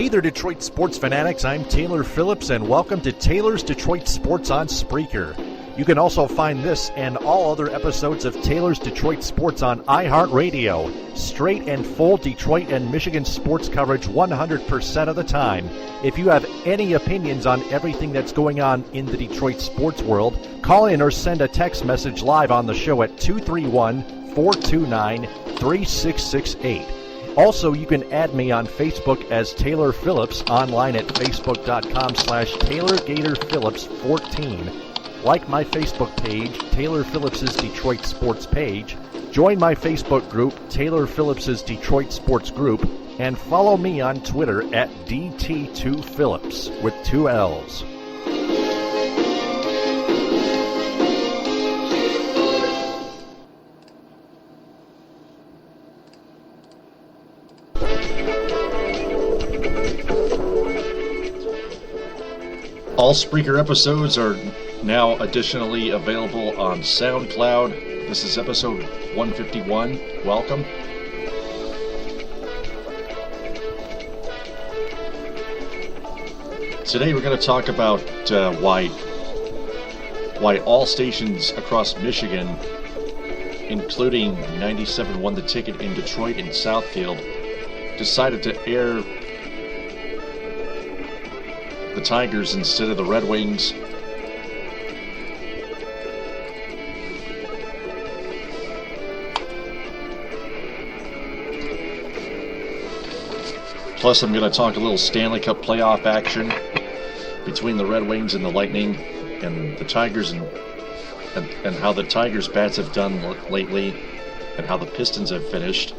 Hey there, Detroit sports fanatics. I'm Taylor Phillips, and welcome to Taylor's Detroit Sports on Spreaker. You can also find this and all other episodes of Taylor's Detroit Sports on iHeartRadio. Straight and full Detroit and Michigan sports coverage 100% of the time. If you have any opinions on everything that's going on in the Detroit sports world, call in or send a text message live on the show at 231-429-3668. Also, you can add me on Facebook as Taylor Phillips, online at facebook.com/TaylorGatorPhillips14. Like my Facebook page, Taylor Phillips' Detroit Sports page. Join my Facebook group, Taylor Phillips' Detroit Sports Group. And follow me on Twitter at DT2Phillips with 2 L's. All Spreaker episodes are now additionally available on SoundCloud. This is episode 151. Welcome. Today we're going to talk about why all stations across Michigan, including 97 Won the Ticket in Detroit and Southfield, decided to air the Tigers instead of the Red Wings. Plus, I'm going to talk a little Stanley Cup playoff action between the Red Wings and the Lightning and the Tigers, and how the Tigers' bats have done lately and how the Pistons have finished.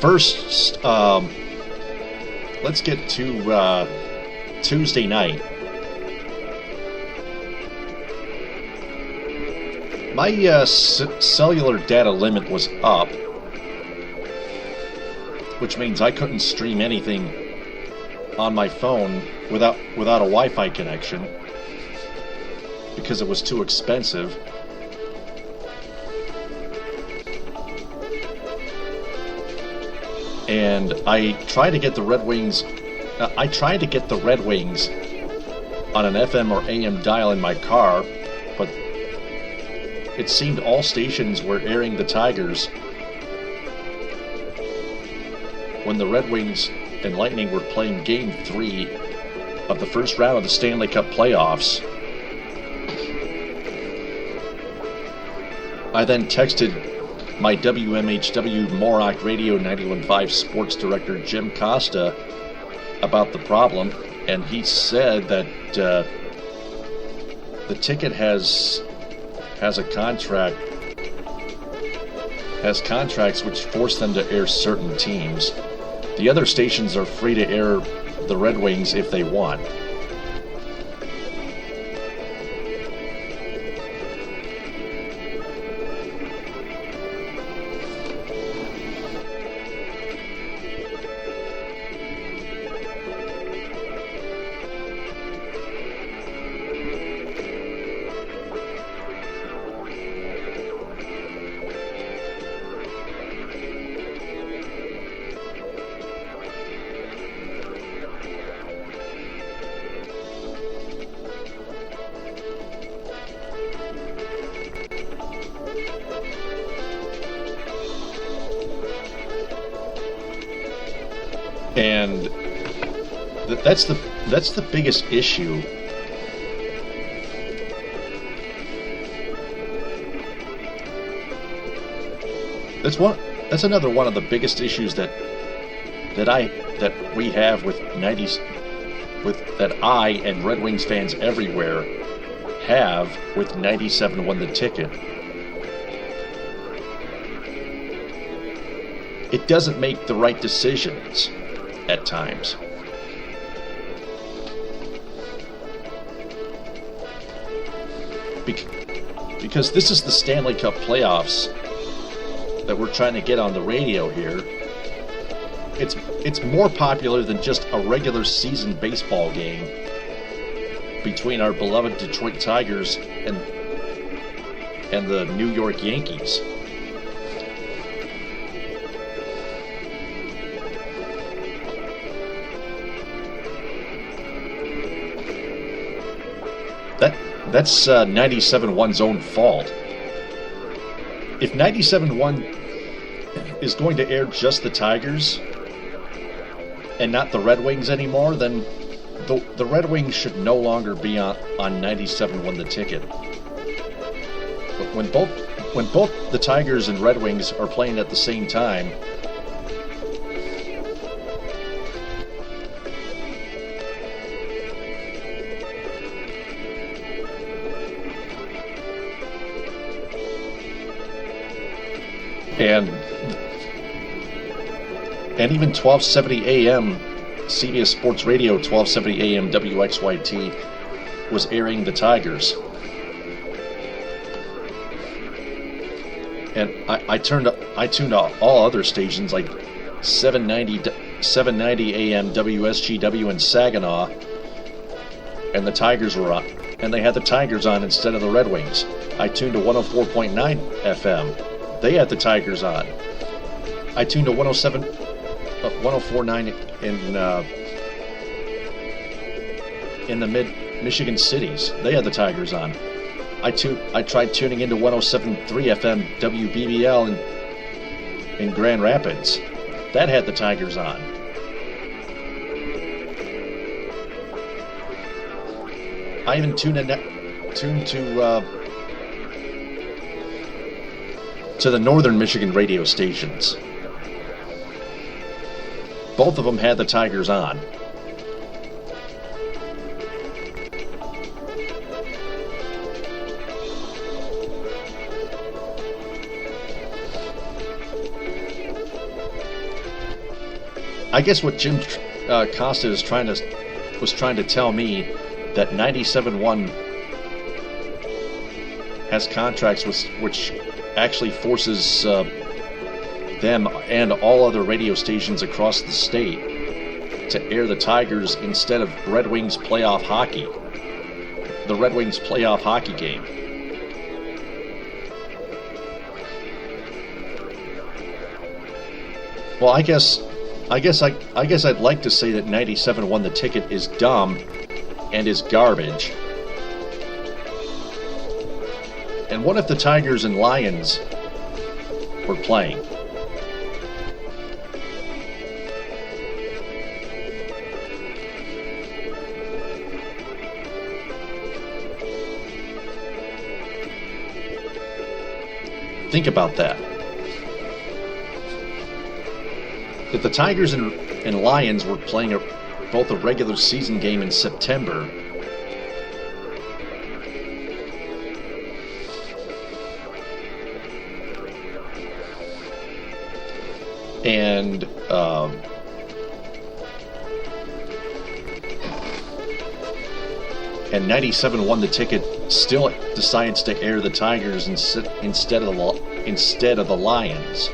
First, let's get to Tuesday night. My cellular data limit was up, which means I couldn't stream anything on my phone without a Wi-Fi connection because it was too expensive. And I tried to get the Red Wings. I tried to get the Red Wings on an FM or AM dial in my car, but it seemed all stations were airing the Tigers when the Red Wings and Lightning were playing Game 3 of the first round of the Stanley Cup Playoffs. I then texted my WMHW Moorock Radio 91.5 sports director Jim Costa about the problem, and he said that the ticket has contracts which force them to air certain teams. The other stations are free to air the Red Wings if they want. And that's the biggest issue. That's another one of the biggest issues that we have that I and Red Wings fans everywhere have with 97 Won the Ticket. It doesn't make the right decisions at times. Because this is the Stanley Cup Playoffs. that we're trying to get on the radio here, it's more popular than just a regular season baseball game between our beloved Detroit Tigers and the New York Yankees. That's 97.1's own fault. If 97.1 is going to air just the Tigers and not the Red Wings anymore, then the Red Wings should no longer be on 97.1 The Ticket. But when both the Tigers and Red Wings are playing at the same time, and even 1270 AM, CBS Sports Radio 1270 AM WXYT was airing the Tigers. And I tuned all other stations like 790 AM WSGW in Saginaw, and the Tigers were on. And they had the Tigers on instead of the Red Wings. I tuned to 104.9 FM. They had the Tigers on. I tuned to 104.9 in the mid-Michigan cities. They had the Tigers on. I tried tuning into 107.3 FM WBBL in Grand Rapids. That had the Tigers on. I even tuned to the northern Michigan radio stations. Both of them had the Tigers on. I guess what Jim Costa was trying to tell me that 97.1 has contracts which actually forces them and all other radio stations across the state to air the Tigers instead of Red Wings playoff hockey. The Red Wings playoff hockey game. Well, I guess I'd like to say that 97.1 The Ticket is dumb and is garbage. And what if the Tigers and Lions were playing? Think about that. If the Tigers and Lions were playing both a regular season game in September, and 97.1 The Ticket still decides to air the Tigers instead of the Lions.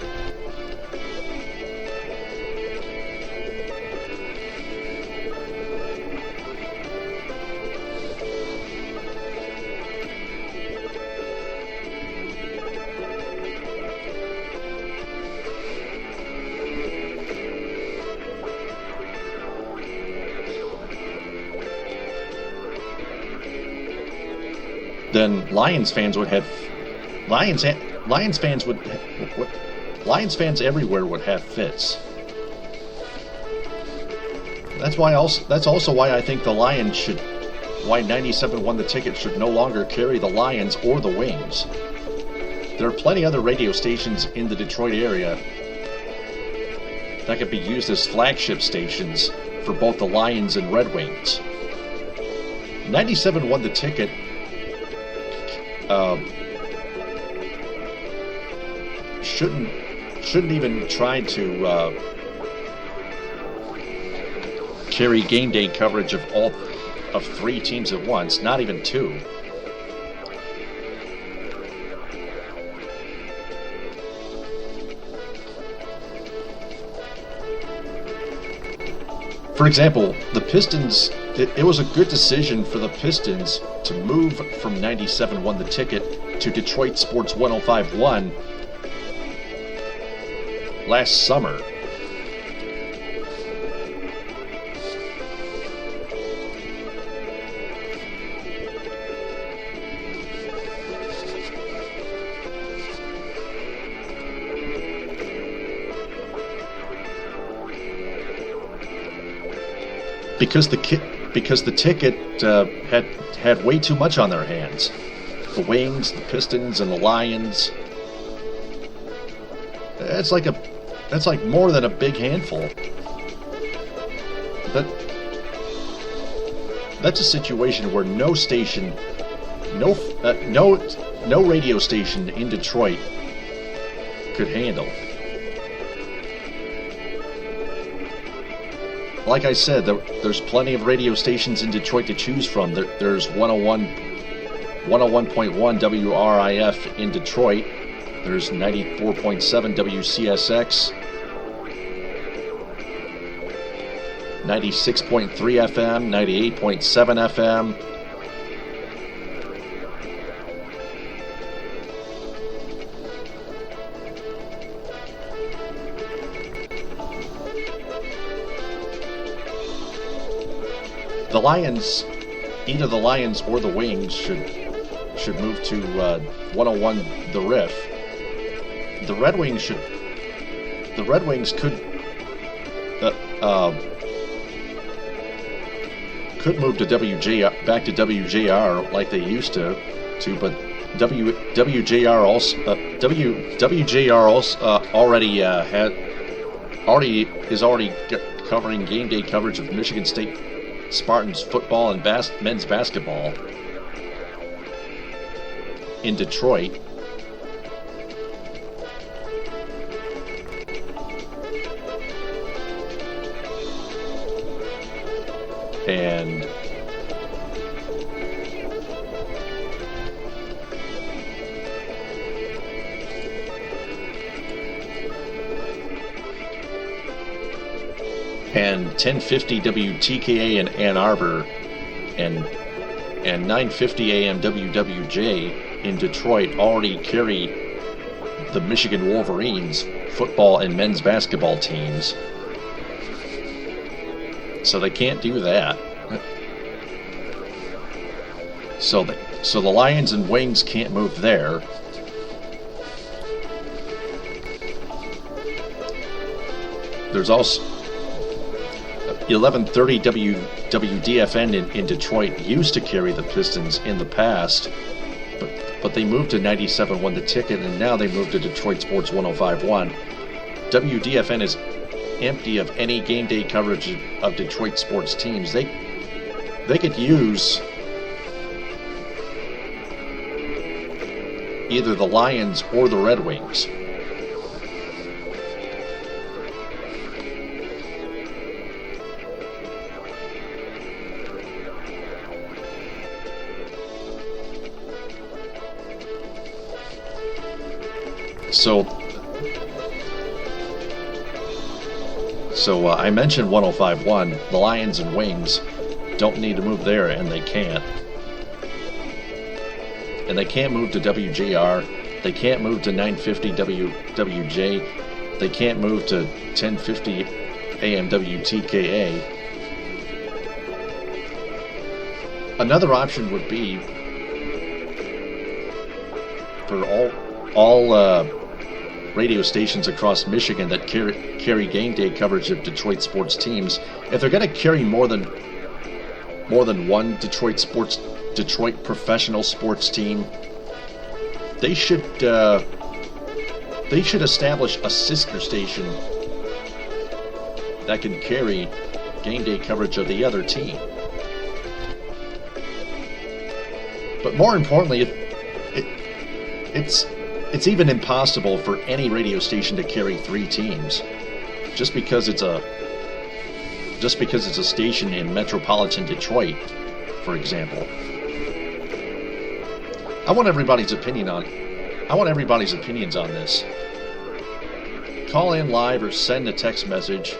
Then Lions fans everywhere would have fits. That's also why I think why 97.1 The Ticket should no longer carry the Lions or the Wings. There are plenty other radio stations in the Detroit area that could be used as flagship stations for both the Lions and Red Wings. 97.1 The Ticket shouldn't even try to carry game day coverage of all of three teams at once, not even two. For example, the Pistons, it was a good decision for the Pistons to move from 97.1 The Ticket to Detroit Sports 105.1 last summer. Because the Ticket had way too much on their hands. The Wings, the Pistons, and the Lions. That's like more than a big handful. That's a situation where no radio station in Detroit could handle. Like I said, there's plenty of radio stations in Detroit to choose from. There's 101.1 WRIF in Detroit. There's 94.7 WCSX, 96.3 FM, 98.7 FM. The Lions, either the Lions or the Wings should move to 101 The Riff. The Red Wings could move to back to WJR like they used to, but WJR is already covering game day coverage of Michigan State Spartans football and men's basketball in Detroit. And and 1050 WTKA in Ann Arbor and 950 AM WWJ in Detroit already carry the Michigan Wolverines football and men's basketball teams. So they can't do that. So the Lions and Wings can't move there. There's also 1130 WDFN in Detroit used to carry the Pistons in the past, but they moved to 97.1 The Ticket, and now they moved to Detroit Sports 105.1. WDFN is empty of any game day coverage of Detroit sports teams. They could use either the Lions or the Red Wings. So I mentioned 105.1. The Lions and Wings don't need to move there, and they can't. And they can't move to WJR. They can't move to 950 WWJ. They can't move to 1050 AM WTKA. Another option would be for all radio stations across Michigan that carry game day coverage of Detroit sports teams, if they're going to carry more than one Detroit professional sports team, they should establish a sister station that can carry game day coverage of the other team. But more importantly, it's even impossible for any radio station to carry three teams, just because it's a station in metropolitan Detroit, for example. I want everybody's opinions on this. Call in live or send a text message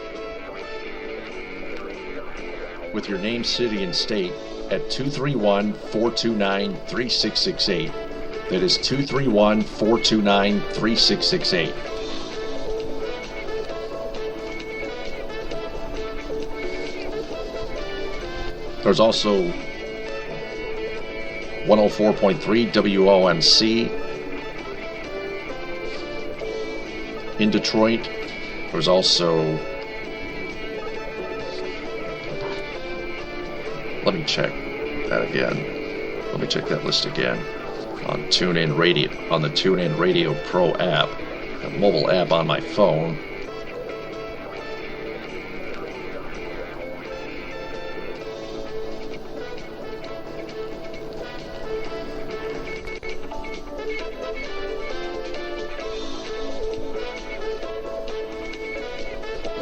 with your name, city, and state at 231-429-3668. That is 231-429-3668. There's also 104.3 WOMC in Detroit. There's also, let me check that again. Let me check that list again on TuneIn Radio, on the TuneIn Radio Pro app, a mobile app on my phone.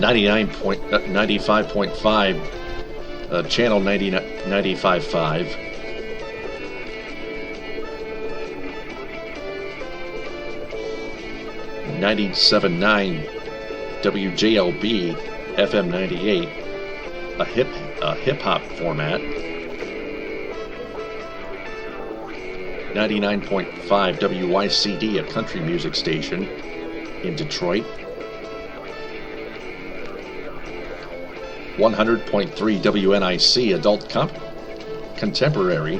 .95.5, channel 95.5. .97.9 WJLB FM 98, a hip hop format. 99.5 WYCD, a country music station in Detroit. 100.3 WNIC, adult contemporary.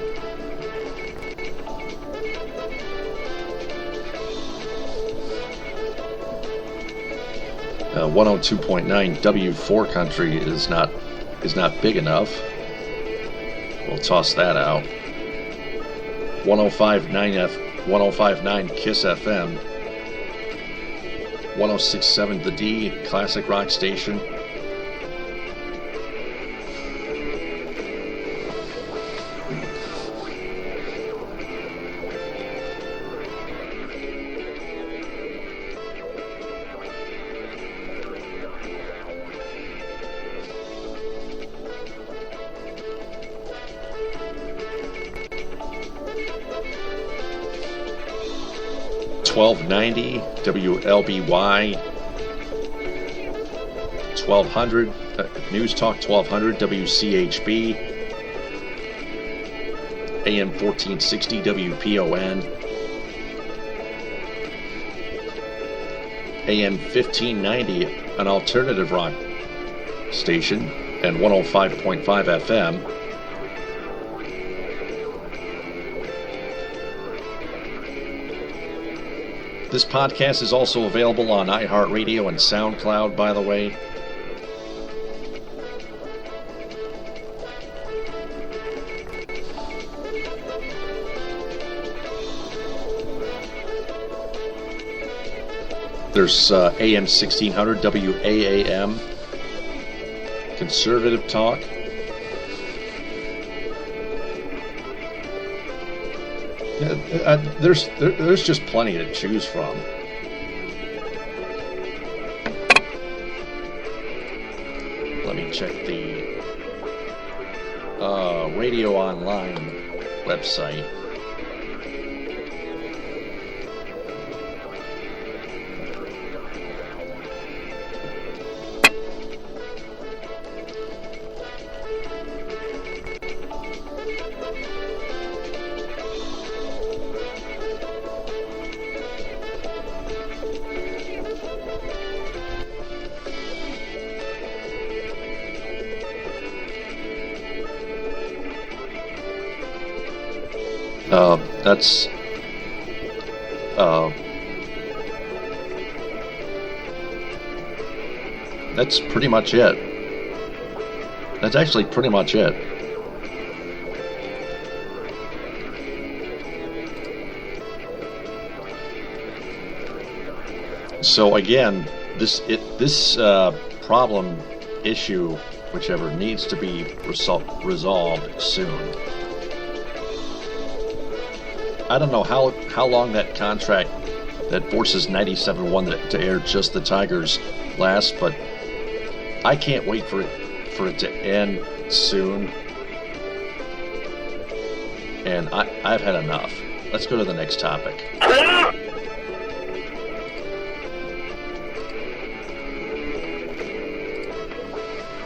102.9 W4 country is not big enough. We'll toss that out. 105.9 Kiss FM. 106.7 The D, classic rock station. .1290 WLBY, 1200 News Talk 1200 WCHB, AM 1460 WPON, AM 1590, an alternative rock station, and 105.5 FM. This podcast is also available on iHeartRadio and SoundCloud, by the way. There's AM 1600 WAAM, conservative talk. There's just plenty to choose from. Let me check the Radio Online website. That's pretty much it. That's actually pretty much it. So again, this problem, issue, whichever, needs to be resolved soon. I don't know how long that contract that forces 97.1 to air just the Tigers lasts, but I can't wait for it to end soon. And I've had enough. Let's go to the next topic.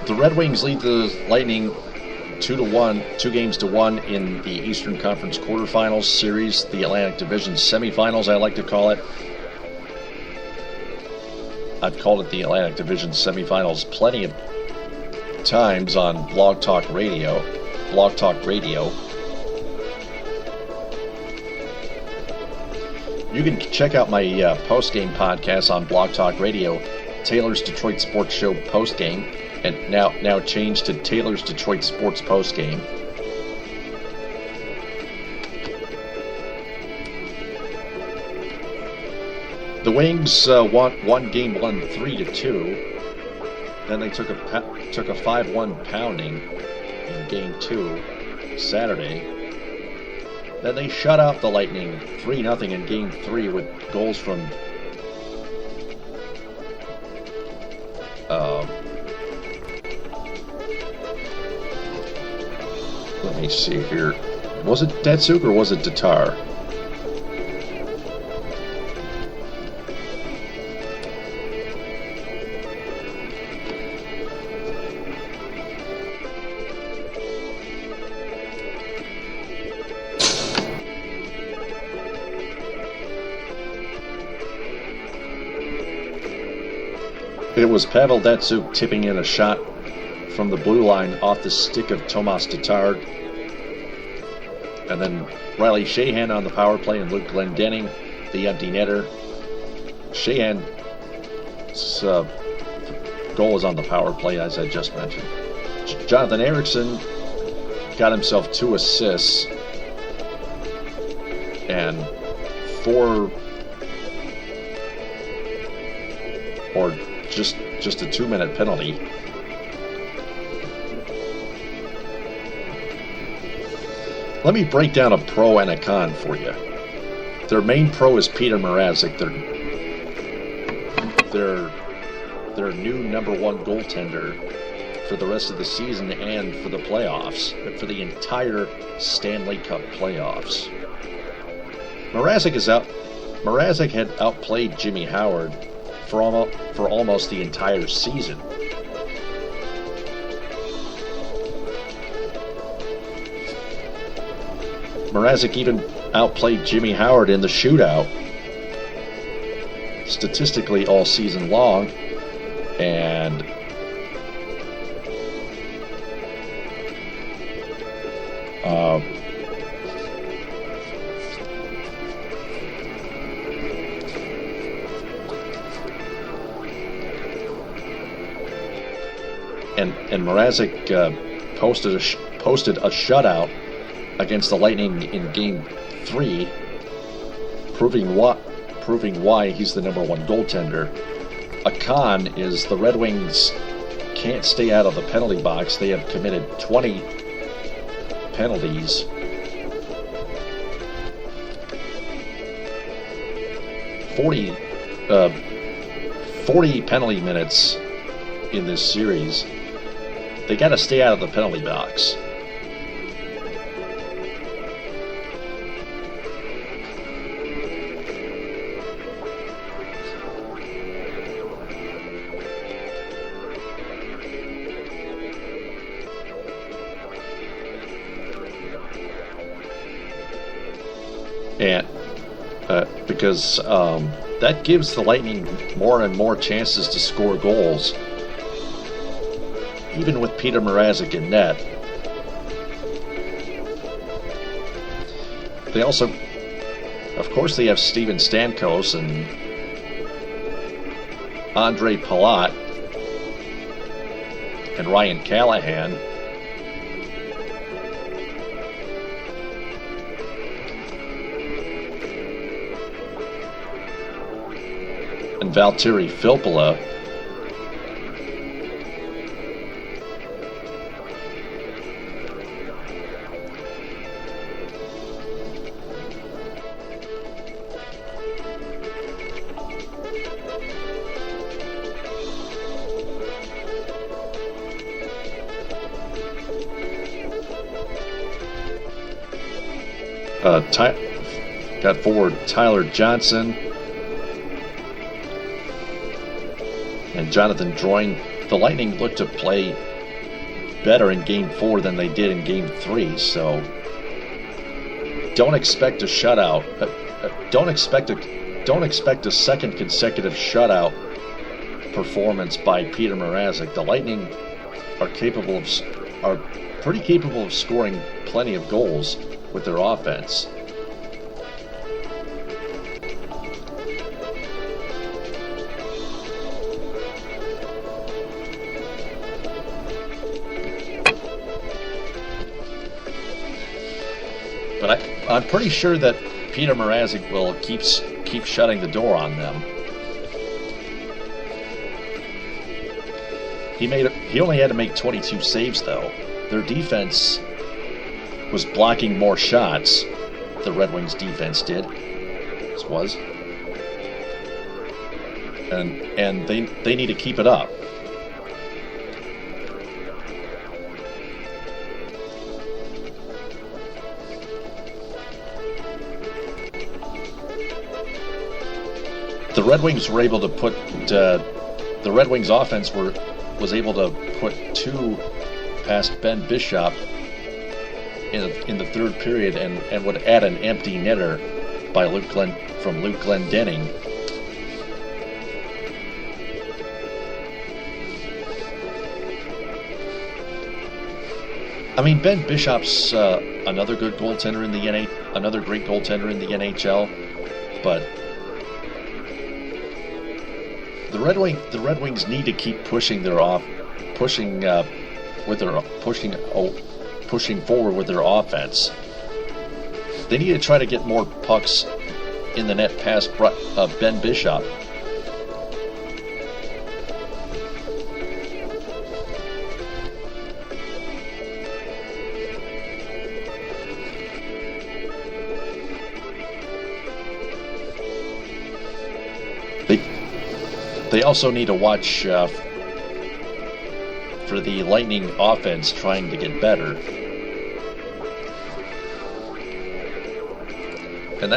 The Red Wings lead the Lightning 2 games to 1 in the Eastern Conference Quarterfinals series, the Atlantic Division Semifinals, I like to call it. I've called it the Atlantic Division Semifinals plenty of times on Blog Talk Radio. You can check out my post-game podcast on Blog Talk Radio, Taylor's Detroit Sports Show post-game, and now changed to Taylor's Detroit Sports post-game. The Wings won Game 1 3-2. Then they took a 5-1 pounding in Game 2 Saturday. Then they shut out the Lightning 3-0 in Game 3 with goals from let me see here. Was it Datsuk or was it Tatar? It was Pavel Datsuk tipping in a shot from the blue line off the stick of Tomas Tatar. And then Riley Sheahan on the power play and Luke Glendening, the empty netter. Sheahan's goal is on the power play, as I just mentioned. Jonathan Ericsson got himself 2 assists and 4 or just a 2-minute penalty. Let me break down a pro and a con for you. Their main pro is Peter Mrazek, their new number 1 goaltender for the rest of the season and for the playoffs, for the entire Stanley Cup playoffs. Mrazek had outplayed Jimmy Howard for almost the entire season. Mrazek even outplayed Jimmy Howard in the shootout statistically all season long, and Mrazek posted a shutout against the Lightning in Game 3, proving why he's the number 1 goaltender. A con is the Red Wings can't stay out of the penalty box. They have committed 20 penalties. Forty penalty minutes in this series. They got to stay out of the penalty box. And because that gives the Lightning more and more chances to score goals, even with Peter Mrazek in net. They also, of course, they have Steven Stamkos and Andre Palat and Ryan Callahan. And Valtteri Filppula. Got forward Tyler Johnson and Jonathan Drouin. The Lightning look to play better in Game 4 than they did in Game 3, so don't expect a shutout. Don't expect a second consecutive shutout performance by Peter Mrazek. The Lightning are pretty capable of scoring plenty of goals with their offense. But I'm pretty sure that Peter Mrazek will keep shutting the door on them. He only had to make 22 saves, though. Their defense was blocking more shots. The Red Wings defense did. And they need to keep it up. The Red Wings were able to put the Red Wings offense was able to put 2 past Ben Bishop in the third period and would add an empty netter by Luke Glendening. I mean, Ben Bishop's another good goaltender in the another great goaltender in the NHL, but the Red Wings need to keep pushing forward with their offense. They need to try to get more pucks in the net past Ben Bishop. They also need to watch for the Lightning offense trying to get better. And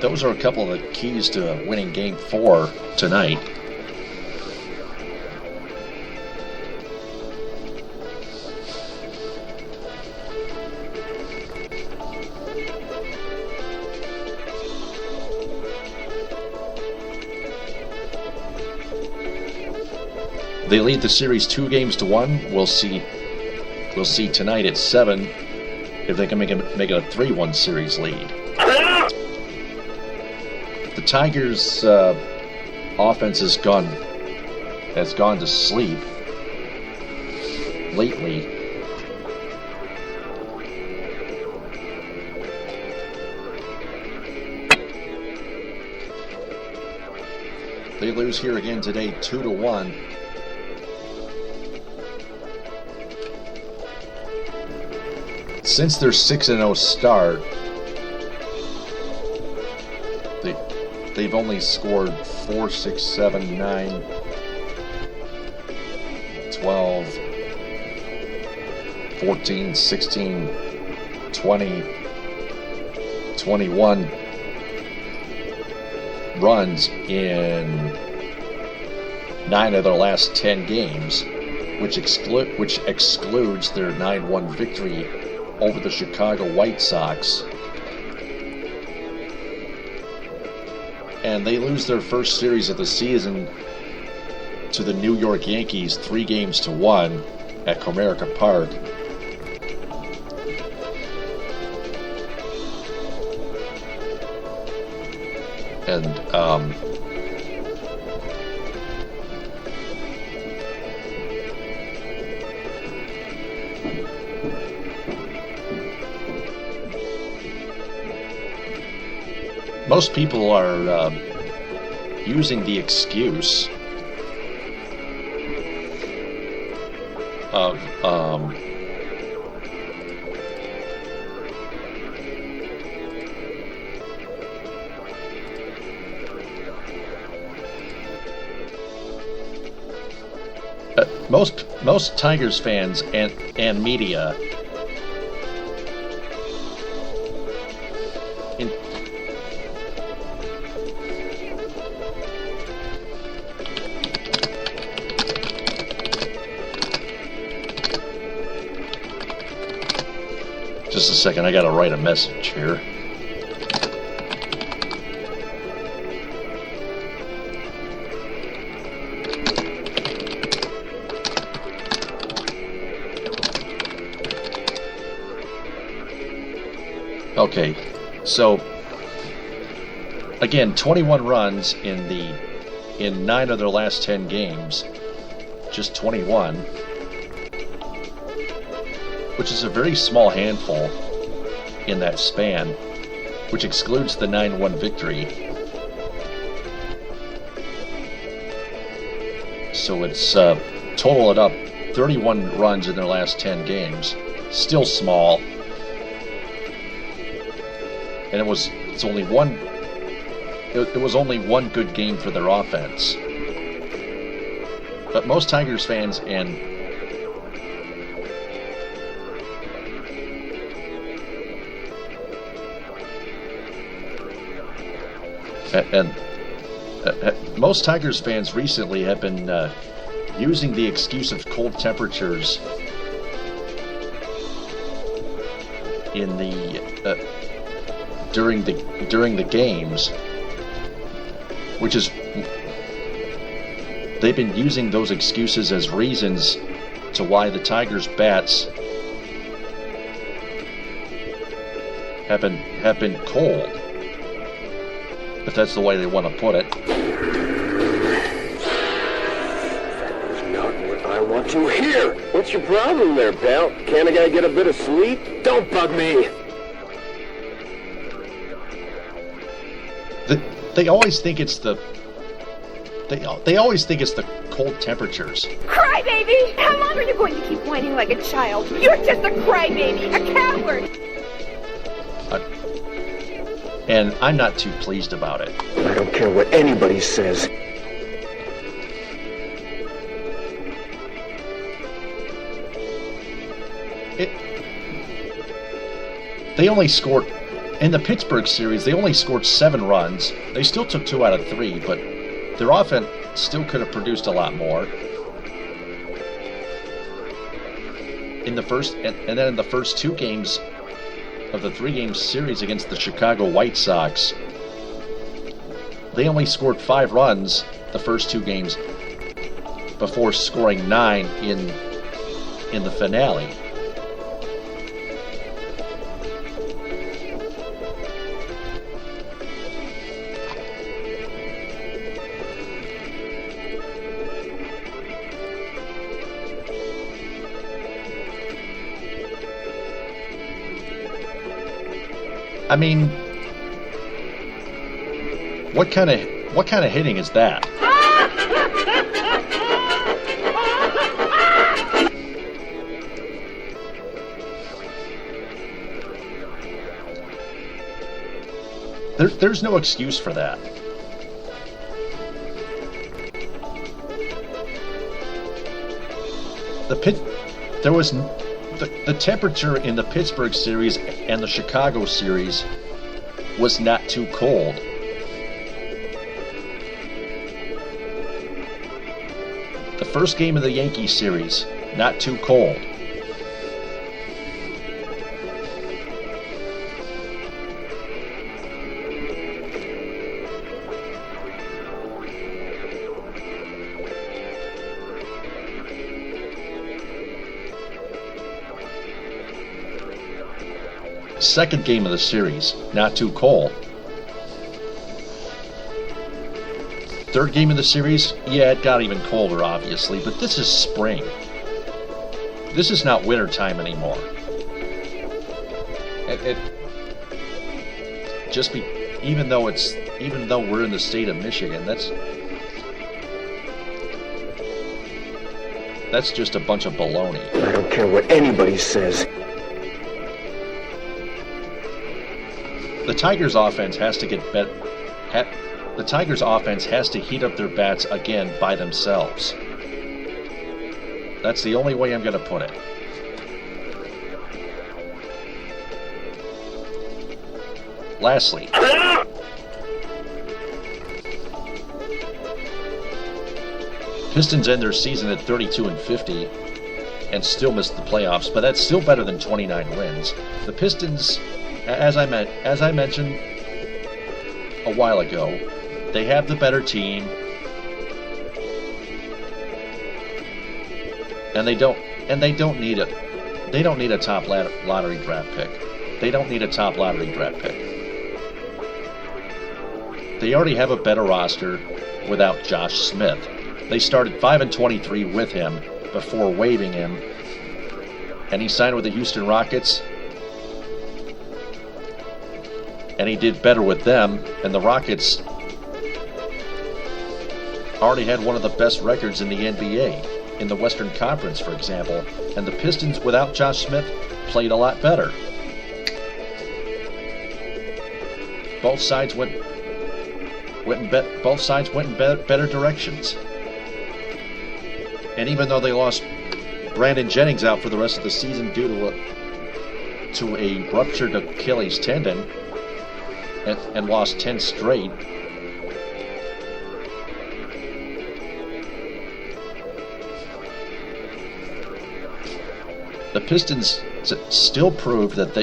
those are a couple of the keys to winning Game 4 tonight. They lead the series 2-1. We'll see tonight at 7 if they can make it a 3-1 series lead. The Tigers' offense has gone to sleep lately. They lose here again today, 2-1. Since their 6-0 start, they've only scored 4, 6, 7, 9, 12, 14, 16, 20, 21 runs in 9 of their last 10 games, which excludes their 9-1 victory over the Chicago White Sox. And they lose their first series of the season to the New York Yankees 3-1 at Comerica Park. And most people are using the excuse of most Tigers fans and media second, I gotta write a message here. Okay, so again, 21 runs in 9 of their last 10 games, just 21, which is a very small handful in that span, which excludes the 9-1 victory. So it's total it up 31 runs in their last 10 games, still small. And it was only one good game for their offense. But most Tigers fans and most Tigers fans recently have been using the excuse of cold temperatures in the during the games, which is they've been using those excuses as reasons to why the Tigers' bats have been cold, if that's the way they want to put it. That's not what I want to hear. What's your problem there, pal? Can't a guy get a bit of sleep? Don't bug me. They always think it's the cold temperatures. Crybaby! How long are you going to keep whining like a child? You're just a crybaby, a coward. And I'm not too pleased about it. I don't care what anybody says. They only scored in the Pittsburgh series. They only scored 7 runs. They still took 2 out of 3, but their offense still could have produced a lot more. In the first, and then in the first 2 games of the 3-game series against the Chicago White Sox, they only scored 5 runs the first 2 games before scoring 9 in the finale. I mean, what kind of hitting is that? There's no excuse for that. The temperature in the Pittsburgh series and the Chicago series was not too cold. The first game of the Yankees series, not too cold. Second game of the series, not too cold. Third game of the series, yeah, it got even colder, obviously, but this is spring. This is not winter time anymore. Even though we're in the state of Michigan, that's just a bunch of baloney. I don't care what anybody says. The Tigers' offense has to get better. The Tigers' offense has to heat up their bats again by themselves. That's the only way I'm going to put it. Lastly, Pistons end their season at 32-50. and still missed the playoffs, but that's still better than 29 wins. The Pistons, as I mentioned a while ago, they have the better team, and they don't need a top lottery draft pick. They don't need a top lottery draft pick. They already have a better roster without Josh Smith. They started 5-23 with him before waiving him, and he signed with the Houston Rockets, and he did better with them, and the Rockets already had one of the best records in the NBA, in the Western Conference, for example, and the Pistons without Josh Smith played a lot better. Both sides went in better directions. And even though they lost Brandon Jennings out for the rest of the season due to a ruptured Achilles tendon and lost 10 straight, the Pistons still proved that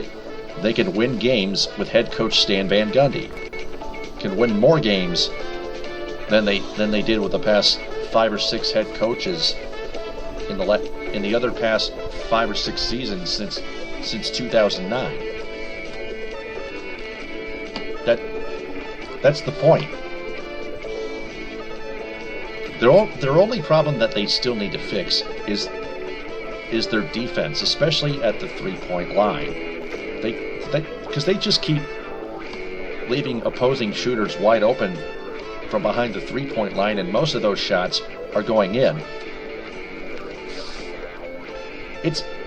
they can win games with head coach Stan Van Gundy. Can win more games than they did with the past 5 or 6 head coaches in the other past 5 or 6 seasons since 2009. That's the point. Their only problem that they still need to fix is their defense, especially at the 3-point line. Because they just keep leaving opposing shooters wide open from behind the 3-point line, and most of those shots are going in.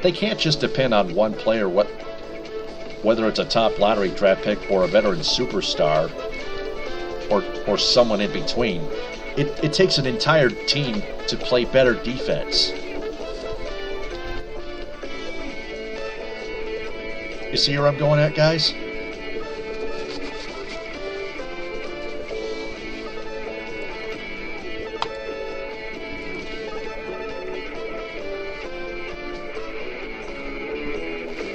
They can't just depend on one player, whether it's a top lottery draft pick or a veteran superstar or someone in between. It takes an entire team to play better defense. You see where I'm going at, guys?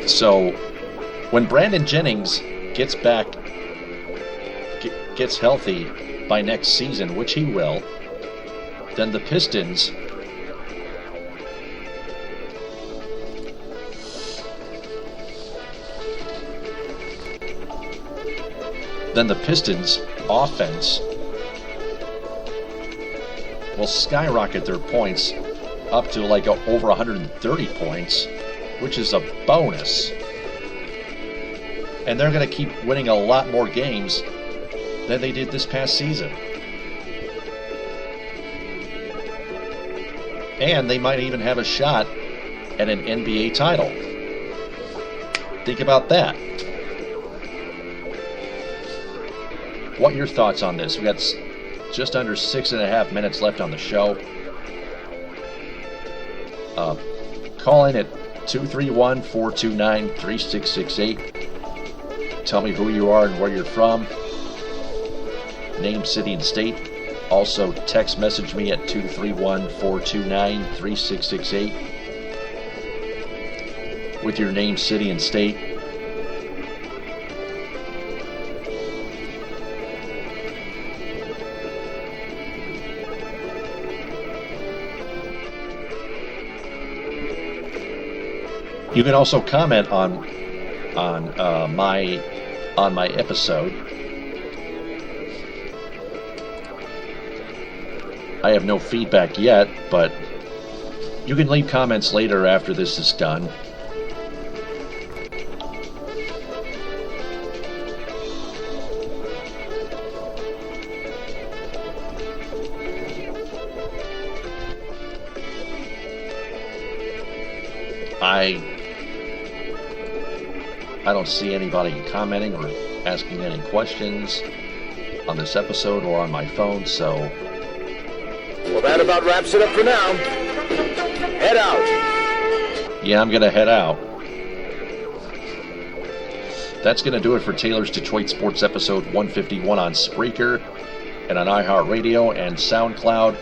So, when Brandon Jennings gets healthy by next season, which he will, then the Pistons offense will skyrocket their points up to like over 130 points, which is a bonus. And they're going to keep winning a lot more games than they did this past season. And they might even have a shot at an NBA title. Think about that. What are your thoughts on this? We got just under 6.5 minutes left on the show. Call in at 231-429-3668. Tell me who you are and where you're from. Name, city, and state. Also, text message me at 231-429-3668 with your name, city, and state. You can also comment on my episode. I have no feedback yet, but you can leave comments later after this is done. I don't see anybody commenting or asking any questions on this episode or on my phone, so... Well, that about wraps it up for now. Head out. Yeah, I'm going to head out. That's going to do it for Taylor's Detroit Sports episode 151 on Spreaker and on iHeartRadio and SoundCloud.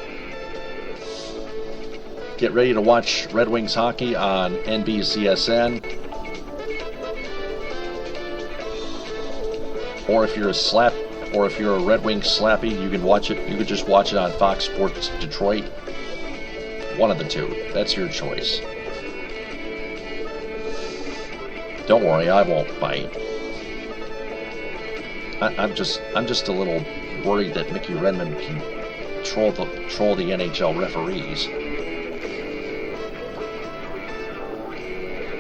get ready to watch Red Wings hockey on NBCSN. Or if you're a Red Wings slappy, you can watch it. You could just watch it on Fox Sports Detroit. One of the two. That's your choice. Don't worry, I won't bite. I'm just a little worried that Mickey Redmond can troll the NHL referees.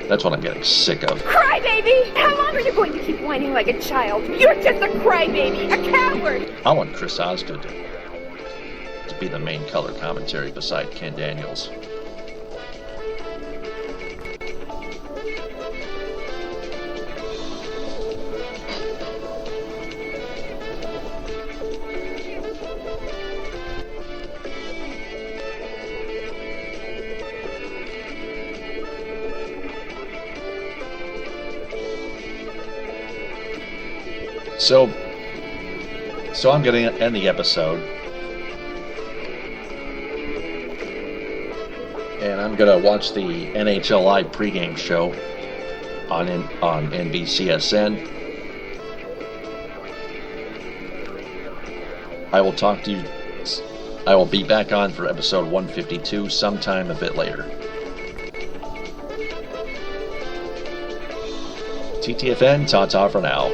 That's what I'm getting sick of. Crybaby! How long are you going to keep whining like a child? You're just a crybaby, a coward! I want Chris Osgood to be the main color commentary beside Ken Daniels. So I'm going to end the episode, and I'm going to watch the NHL Live pregame show on NBCSN. I will talk to you. I will be back on for episode 152 sometime a bit later. TTFN, ta-ta for now.